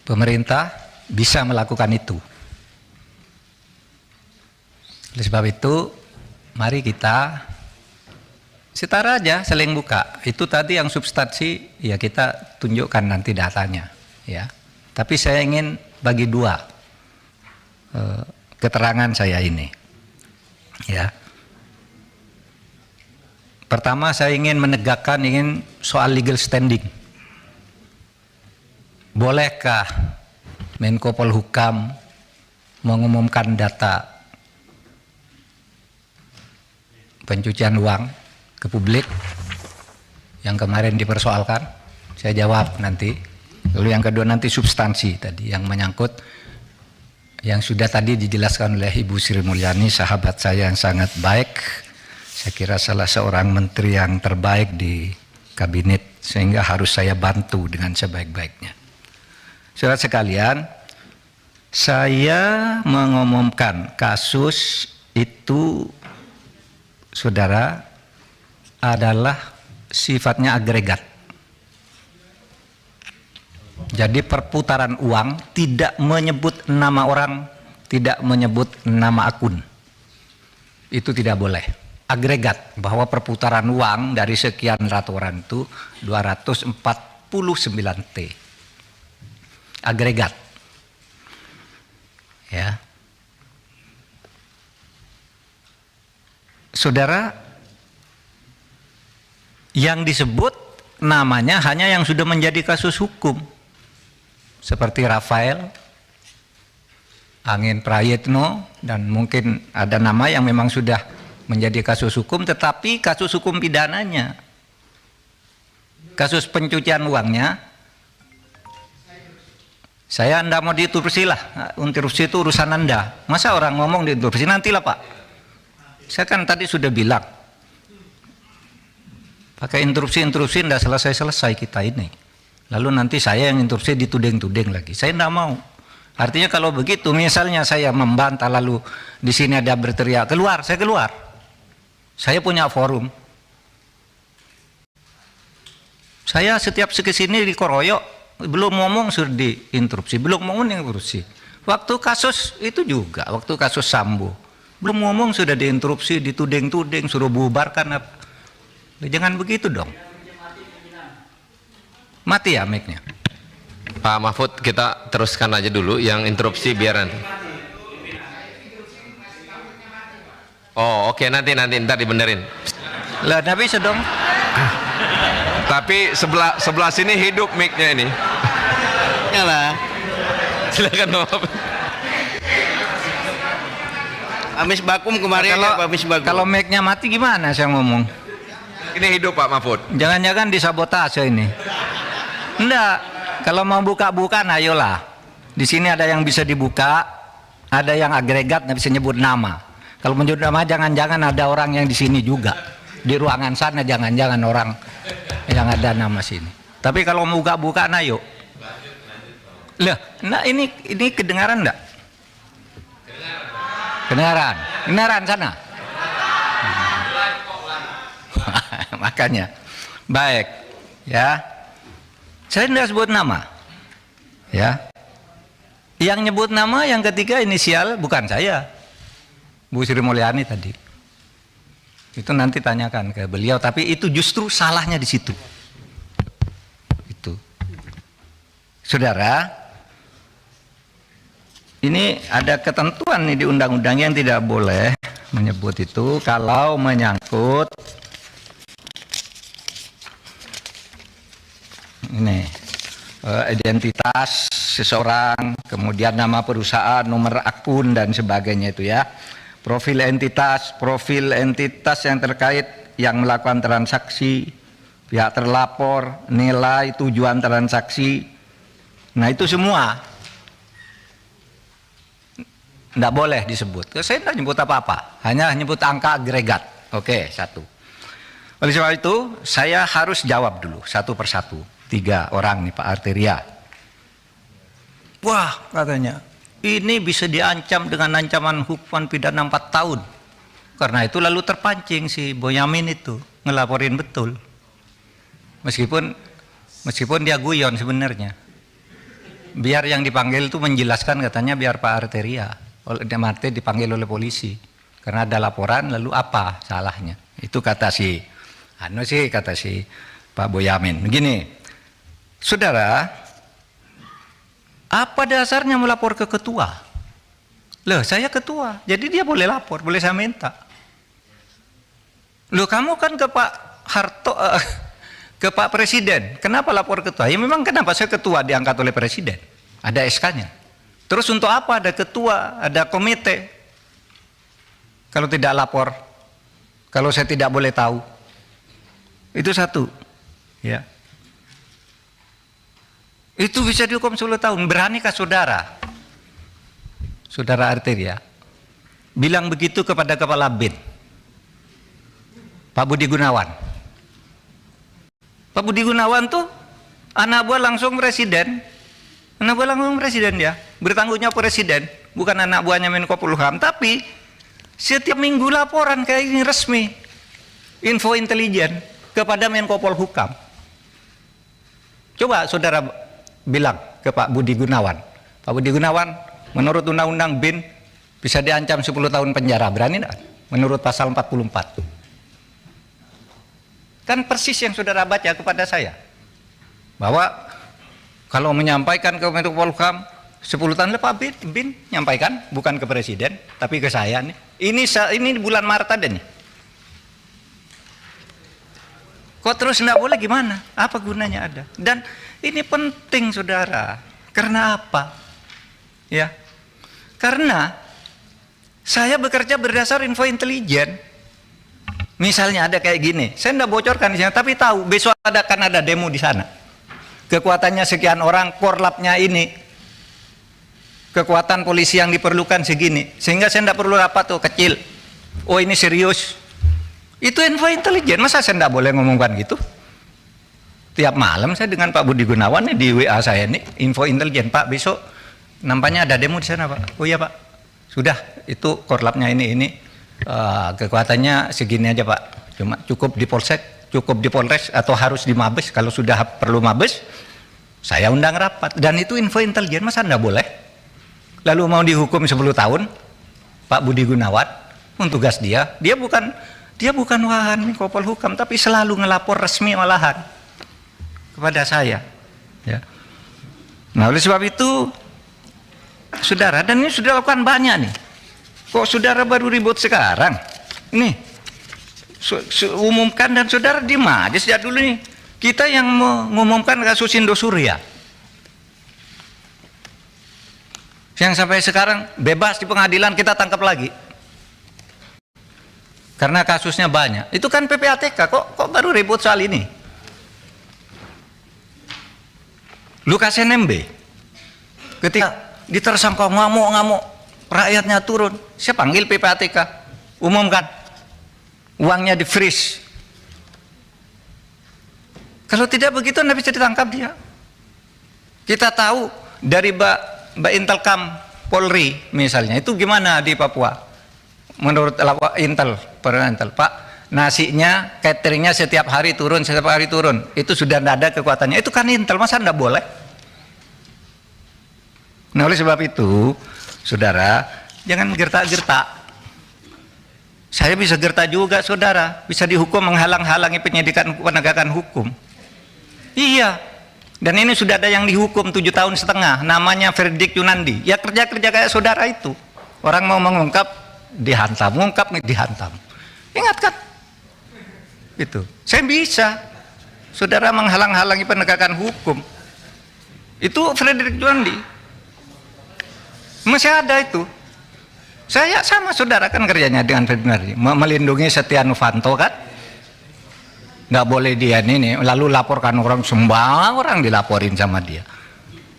pemerintah bisa melakukan itu. Oleh sebab itu, mari kita setara aja saling buka. Itu tadi yang substansi, ya kita tunjukkan nanti datanya, ya. Tapi saya ingin bagi dua keterangan saya ini, ya. Pertama, saya ingin menegakkan soal legal standing. Bolehkah Menko Polhukam mengumumkan data pencucian uang ke publik yang kemarin dipersoalkan? Saya jawab nanti. Lalu yang kedua nanti substansi tadi yang menyangkut yang sudah tadi dijelaskan oleh Ibu Sri Mulyani, sahabat saya yang sangat baik. Saya kira salah seorang menteri yang terbaik di kabinet, sehingga harus saya bantu dengan sebaik-baiknya. Saudara sekalian, saya mengumumkan kasus itu, saudara, adalah sifatnya agregat. Jadi perputaran uang tidak menyebut nama orang, tidak menyebut nama akun. Itu tidak boleh. Agregat, bahwa perputaran uang dari sekian ratus orang itu 249 T. Agregat. Ya. Saudara, yang disebut namanya hanya yang sudah menjadi kasus hukum. Seperti Rafael, Angin Prayitno, dan mungkin ada nama yang memang sudah menjadi kasus hukum, tetapi kasus hukum pidananya, kasus pencucian uangnya, saya Anda mau diinterupsi lah, interupsi itu urusan Anda. Masa orang ngomong diinterupsi, nantilah Pak. Saya kan tadi sudah bilang, pakai interupsi tidak selesai-selesai kita ini. Lalu nanti saya yang interupsi dituding-tuding lagi. Saya tidak mau. Artinya kalau begitu, misalnya saya membantah lalu di sini ada berteriak, keluar, saya keluar. Saya punya forum. Saya setiap kesini dikoroyok, belum ngomong sudah diinterupsi, belum ngomong interupsi. Waktu kasus itu juga, waktu kasus Sambo, belum ngomong sudah diinterupsi, dituding-tuding, suruh bubarkan apa. Jangan begitu dong. Mati ya mic-nya. Pak Mahfud, kita teruskan aja dulu yang interupsi biar nanti. Oh oke, nanti ntar dibenerin. Lah tapi sedong. Tapi sebelah sini hidup mic-nya ini. Nyala. Silakan Pak. Amis Bakum kemarin Kalau mic-nya mati gimana saya ngomong? Ini hidup Pak Mahfud. Jangan-jangan disabotase ini. Enggak. Kalau mau buka-buka, ayolah. Di sini ada yang bisa dibuka, ada yang agregat, nggak bisa nyebut nama. Kalau menyebut nama, jangan-jangan ada orang yang di sini juga. Di ruangan sana, jangan-jangan orang yang ada nama sini. Tapi kalau mau buka-buka, ayo. Lah, nah ini kedengaran enggak? Kedengaran sana. Makanya, baik, ya. Saya tidak sebut nama, ya. Yang nyebut nama yang ketiga inisial bukan saya, Bu Sri Mulyani tadi. Itu nanti tanyakan ke beliau. Tapi itu justru salahnya di situ. Itu, saudara. Ini ada ketentuan nih di undang-undang yang tidak boleh menyebut itu kalau menyangkut ini identitas seseorang, kemudian nama perusahaan, nomor akun dan sebagainya itu ya. Profil entitas yang terkait yang melakukan transaksi, pihak terlapor, nilai, tujuan transaksi. Nah itu semua tidak boleh disebut. Saya tidak nyebut apa-apa, hanya nyebut angka agregat. Oke, satu. Oleh sebab itu saya harus jawab dulu satu persatu. 3 orang nih, Pak Arteria. Wah, katanya ini bisa diancam dengan ancaman hukuman pidana 4 tahun. Karena itu lalu terpancing si Boyamin itu ngelaporin betul. Meskipun dia guyon sebenarnya. biar yang dipanggil itu menjelaskan, katanya biar Pak Arteria Marte dipanggil oleh polisi karena ada laporan, lalu apa salahnya? Itu kata si kata si Pak Boyamin. Begini, saudara, apa dasarnya melapor ke ketua? Loh, saya ketua, jadi dia boleh lapor, boleh saya minta. Loh, kamu kan ke Pak Harto, ke Pak Presiden, kenapa lapor ketua? Ya memang kenapa saya ketua diangkat oleh Presiden, ada SK-nya. Terus untuk apa ada ketua, ada komite? Kalau tidak lapor, kalau saya tidak boleh tahu, itu satu, ya. Itu bisa dihukum 10 tahun. Beranikah saudara, saudara Arteria, bilang begitu kepada Kepala BIN, Pak Budi Gunawan? Pak Budi Gunawan tuh anak buah langsung presiden, dia bertanggung jawab presiden, bukan anak buahnya Menko Polhukam. Tapi setiap minggu laporan kayak ini resmi, info intelijen kepada Menko Polhukam. Coba saudara bilang ke Pak Budi Gunawan, Pak Budi Gunawan, menurut Undang-Undang BIN bisa diancam 10 tahun penjara, berani enggak? Menurut pasal 44. Kan persis yang saudara baca kepada saya, bahwa kalau menyampaikan ke Menko Polhukam 10 tahun, Pak BIN nyampaikan, bukan ke presiden tapi ke saya nih. Ini bulan Maret ada nih. Kok terus enggak boleh, gimana? Apa gunanya ada? Dan ini penting saudara. Karena apa? Ya, karena saya bekerja berdasar info intelijen. Misalnya ada kayak gini, saya enggak bocorkan di sana, tapi tahu besok akan ada demo di sana. Kekuatannya sekian orang, korlapnya ini, kekuatan polisi yang diperlukan segini, sehingga saya enggak perlu rapat tuh kecil. Oh ini serius. Itu info intelijen, masa saya enggak boleh ngomongkan gitu? Tiap malam saya dengan Pak Budi Gunawan nih, di WA saya nih, info intelijen, Pak besok nampaknya ada demo di sana Pak. Oh iya Pak, sudah itu korlapnya ini. Kekuatannya segini aja Pak, cuma cukup di Polsek, cukup di Polres, atau harus di Mabes. Kalau sudah perlu Mabes, saya undang rapat. Dan itu info intelijen, masa enggak boleh? Lalu mau dihukum 10 tahun Pak Budi Gunawan, tugas dia bukan wahan Menko Polhukam, tapi selalu ngelapor resmi malahan kepada saya, ya. Nah oleh sebab itu saudara, dan ini sudah lakukan banyak nih. Kok saudara baru ribut sekarang? Nih, umumkan dan saudara diem aja sejak dulu nih. Kita yang mengumumkan kasus Indosuria, yang sampai sekarang bebas di pengadilan, kita tangkap lagi. Karena kasusnya banyak. Itu kan PPATK, kok baru ribut soal ini? Lukas NMB, ketika ditersangka ngamuk, rakyatnya turun, saya panggil PPATK, umumkan, uangnya di freeze. Kalau tidak begitu tidak bisa ditangkap dia. Kita tahu dari Mbak Intelkam Polri misalnya, itu gimana di Papua? Menurut Intel, Pak, nasinya, cateringnya setiap hari turun, itu sudah tidak ada kekuatannya. Itu kan Intel, masa tidak boleh? Nah oleh sebab itu saudara, jangan gertak-gertak. Saya bisa gertak juga saudara, bisa dihukum menghalang-halangi penyidikan penegakan hukum. Iya, dan ini sudah ada yang dihukum 7,5 tahun, namanya Fredrik Yunandi. Ya kerja-kerja kayak saudara itu. Orang mau mengungkap, dihantam, dihantam. Ingat kan? Itu. Saya bisa, saudara, menghalang-halangi penegakan hukum. Itu Fredrik Yunandi. Masih ada itu. Saya sama saudara kan kerjanya dengan Fredrik, melindungi Setia Novanto kan, nggak boleh dia ini, lalu laporkan orang, sembarang orang dilaporin sama dia.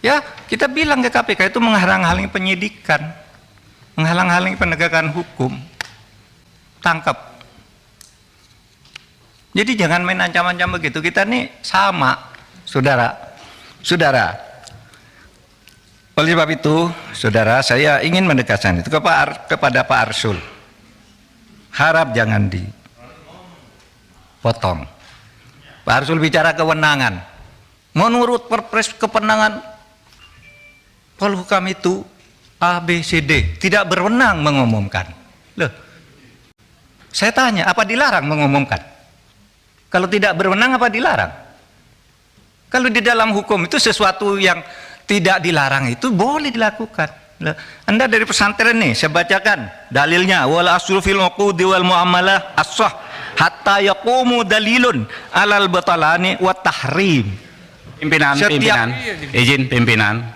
Ya kita bilang ke KPK itu menghalang-halangi penyidikan, menghalang-halangi penegakan hukum, tangkap. Jadi jangan main ancam-ancam begitu. Kita nih sama saudara. Oleh sebab itu, saudara, saya ingin menegaskan itu kepada Pak Arsul. Harap jangan dipotong. Pak Arsul bicara kewenangan. Menurut Perpres kewenangan Polhukam itu A, B, C, D, tidak berwenang mengumumkan. Loh, saya tanya, apa dilarang mengumumkan? Kalau tidak berwenang, apa dilarang? Kalau di dalam hukum itu sesuatu yang tidak dilarang itu boleh dilakukan. Loh, Anda dari pesantren nih, saya bacakan dalilnya. Wal aslu fil uqudi wal muamalah as-sah hatta yaqumu dalilun alal batalani wa tahrim. Pimpinan, izin pimpinan.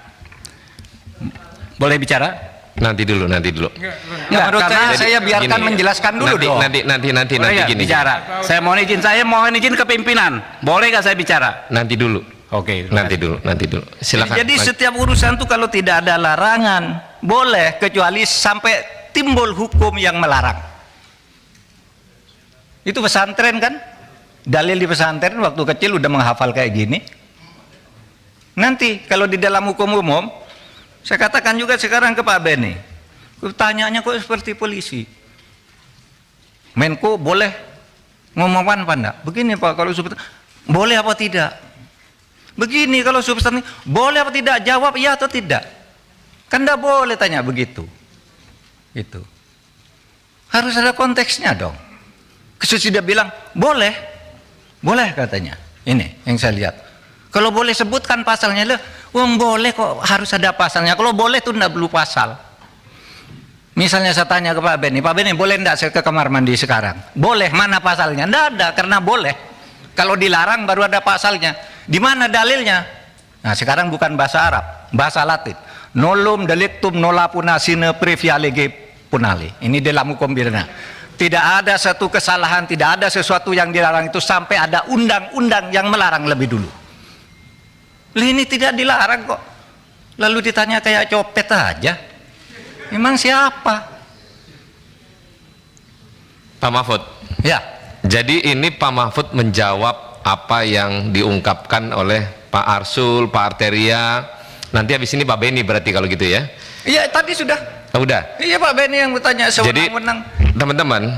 Boleh bicara? Nanti dulu. Nggak, menurut saya biarkan gini, menjelaskan dulu dong. Nanti gini. Bicara. Saya mohon izin ke pimpinan. Boleh nggak saya bicara? Nanti dulu. Oke. Nanti dulu. Silakan. Jadi setiap urusan tuh kalau tidak ada larangan boleh, kecuali sampai timbul hukum yang melarang. Itu pesantren kan? Dalil di pesantren waktu kecil udah menghafal kayak gini. Nanti kalau di dalam hukum umum, saya katakan juga sekarang ke Pak Beni, tanyanya kok seperti polisi. Menko boleh ngomongkan apa enggak? Begini Pak, kalau seperti boleh apa tidak? Begini kalau substansi boleh apa tidak? Jawab ya atau tidak. Kan enggak boleh tanya begitu. Itu harus ada konteksnya dong. Kesudah bilang boleh katanya. Ini yang saya lihat. Kalau boleh sebutkan pasalnya, loh, boleh kok harus ada pasalnya. Kalau boleh tuh enggak perlu pasal. Misalnya saya tanya ke Pak Beni boleh enggak saya ke kamar mandi sekarang? Boleh, mana pasalnya? Enggak ada, karena boleh. Kalau dilarang baru ada pasalnya. Di mana dalilnya? Nah, sekarang bukan bahasa Arab, bahasa Latin. Nolum delictum nola punasine previa lege punale. Ini dalam hukum pidana. Tidak ada satu kesalahan, tidak ada sesuatu yang dilarang itu sampai ada undang-undang yang melarang lebih dulu. Ini tidak dilarang kok. Lalu ditanya kayak copet aja. Memang siapa? Pak Mahfud. Ya. Jadi ini Pak Mahfud menjawab apa yang diungkapkan oleh Pak Arsul, Pak Arteria. Nanti habis ini Pak Beni berarti kalau gitu ya? Iya, tadi sudah. Oh, udah. Iya, Pak Beni yang bertanya Jadi sewenang-wenang. teman-teman,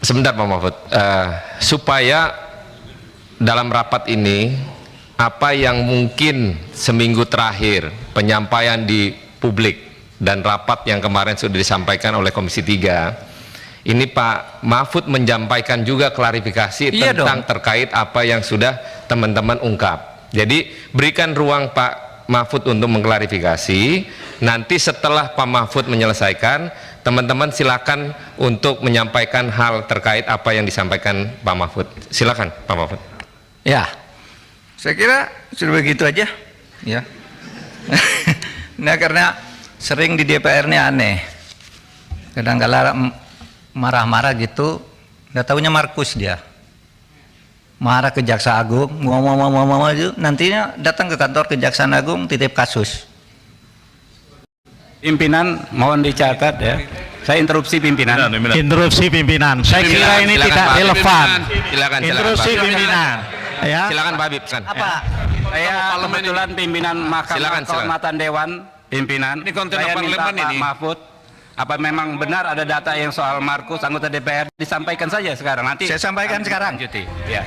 sebentar Pak Mahfud, supaya dalam rapat ini apa yang mungkin seminggu terakhir penyampaian di publik dan rapat yang kemarin sudah disampaikan oleh Komisi 3, ini Pak Mahfud menyampaikan juga klarifikasi tentang terkait apa yang sudah teman-teman ungkap. Jadi berikan ruang Pak Mahfud untuk mengklarifikasi. Nanti setelah Pak Mahfud menyelesaikan, teman-teman silakan untuk menyampaikan hal terkait apa yang disampaikan Pak Mahfud. Silakan Pak Mahfud. Ya, saya kira sudah begitu aja. Ya. Nah, karena sering di DPR ini aneh. Kadang-kala marah-marah gitu, nggak taunya Markus dia. Marah ke Jaksa Agung, ngomong itu, nantinya datang ke kantor Kejaksaan Agung titip kasus. Pimpinan mohon dicatat ya. Saya interupsi pimpinan. Interupsi pimpinan. Saya kira ini Silakan, tidak Pak. relevan. Silakan Interupsi Pak. pimpinan. Ya. Silakan Pak Habib. Apa? Saya kebetulan pimpinan Mahkamah Kehormatan Dewan, pimpinan. Ini konten Saya minta parlemen Pak ini. Mahfud, apa memang benar ada data yang soal Markus anggota DPR, disampaikan saja sekarang. Nanti Saya sampaikan sekarang. lanjuti. Ya.